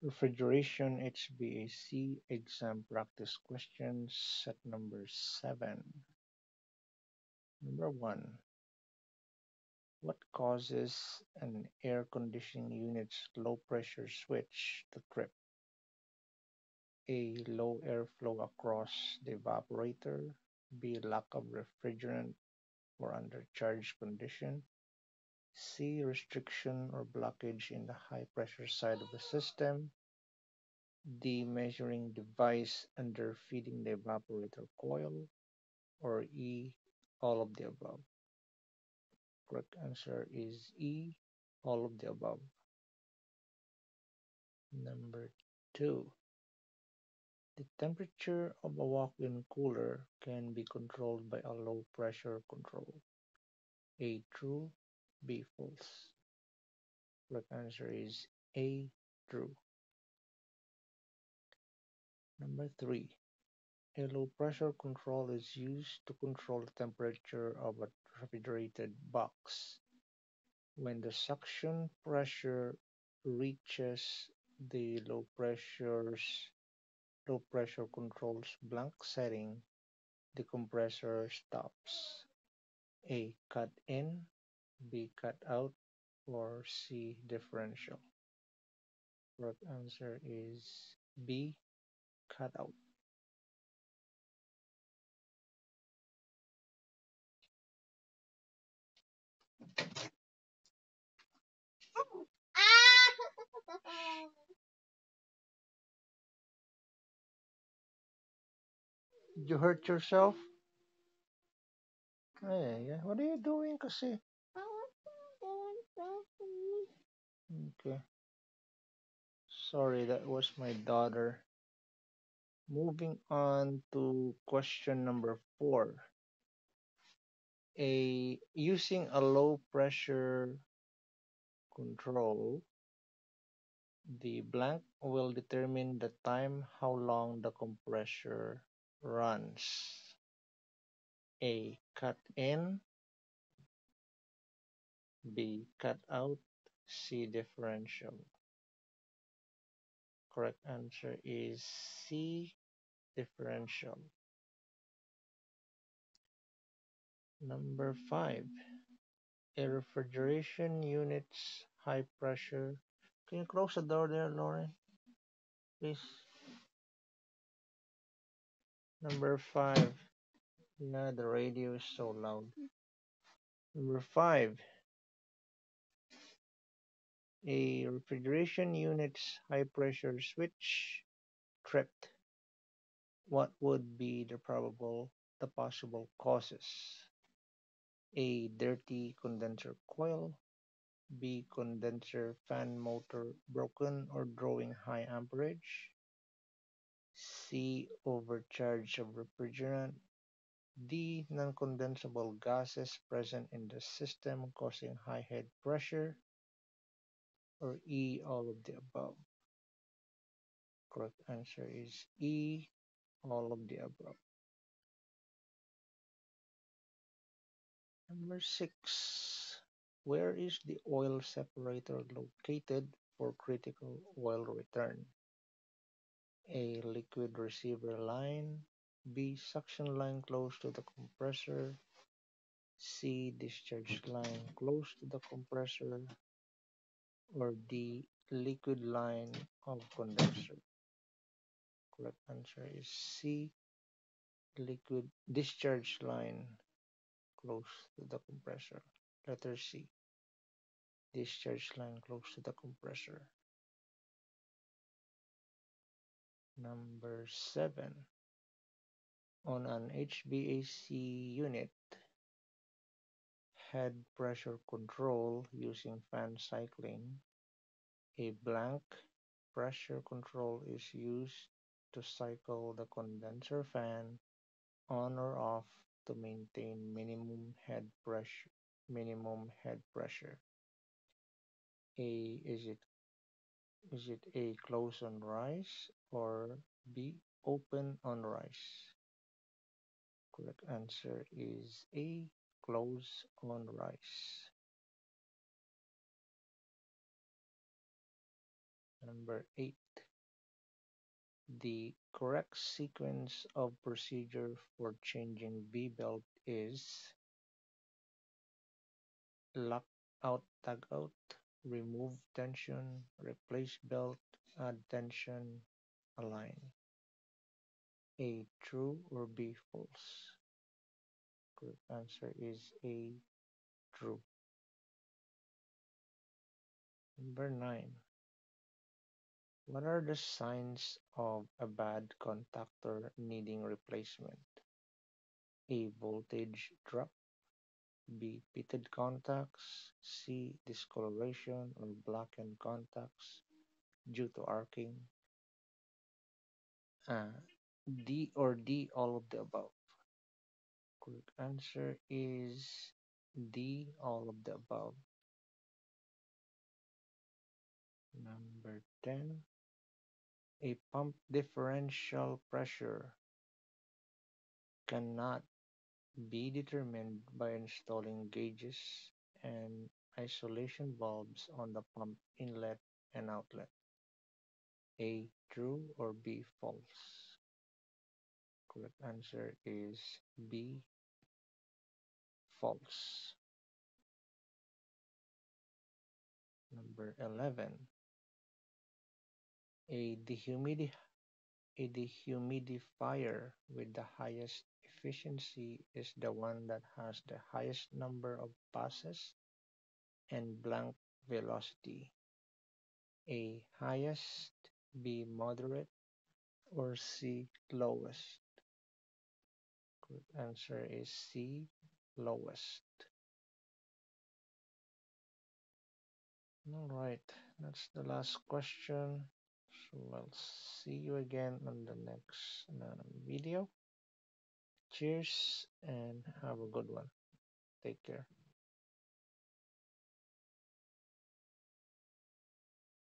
Refrigeration HVAC exam practice questions set number 7. Number 1. What causes an air conditioning unit's low pressure switch to trip? A. Low airflow across the evaporator. B. Lack of refrigerant or undercharged condition. C. Restriction or blockage in the high pressure side of the system. D. Measuring device underfeeding the evaporator coil. Or E. All of the above. Correct answer is E. All of the above. Number 2. The temperature of a walk-in cooler can be controlled by a low pressure control. A. True. B. False. Correct answer is A. True. Number 3. A low pressure control is used to control the temperature of a refrigerated box. When the suction pressure reaches the low pressure control's blank setting, the compressor stops. A. Cut in. B. Cut out. Or C. Differential. Correct answer is B. Cut out. Did you hurt yourself? Hey, yeah. What are you doing kasi? Okay. Sorry, that was my daughter. Moving on to question number 4. Using a low pressure control, the blank will determine the time how long the compressor runs. A. Cut in. B. Cut out. C. Differential. Correct answer is C. Differential. Number 5. A refrigeration unit's high pressure. Can you close the door there, Lauren? Please. Number 5. Yeah, the radio is so loud. Number 5. A refrigeration unit's high pressure switch tripped. What would be the possible causes? A. Dirty condenser coil. B. Condenser fan motor broken or drawing high amperage. C. Overcharge of refrigerant. D. Non-condensable gases present in the system causing high head pressure. Or E. All of the above. Correct answer is E. All of the above. Number 6. Where is the oil separator located for critical oil return? A. Liquid receiver line. B. Suction line close to the compressor. C. Discharge line close to the compressor. Or D. Liquid line of condenser. Correct answer is C. Liquid discharge line close to the compressor. Letter C. Discharge line close to the compressor. Number 7. On an HVAC unit, head pressure control using fan cycling, a blank pressure control is used to cycle the condenser fan on or off to maintain minimum head pressure. A. Is it A. Close on rise or B. Open on rise? Correct answer is A. Close on rise. Number 8. The correct sequence of procedure for changing V-belt is lock out, tag out, remove tension, replace belt, add tension, align. A, true, or B, false? Correct answer is A, true. Number 9. What are the signs of a bad contactor needing replacement? A, voltage drop. B, pitted contacts. C, discoloration or blackened contacts due to arcing. Uh, D or D, all of the above. Correct answer is D, all of the above. Number 10. A pump differential pressure cannot be determined by installing gauges and isolation valves on the pump inlet and outlet. A, true, or B, false? Correct answer is B, false. Number 11. A a dehumidifier with the highest efficiency is the one that has the highest number of passes and blank velocity. A, highest, B, moderate, or C, lowest? Good answer is C, lowest. All right, that's the last question. So I'll see you again on the next video. Cheers and have a good one. Take care.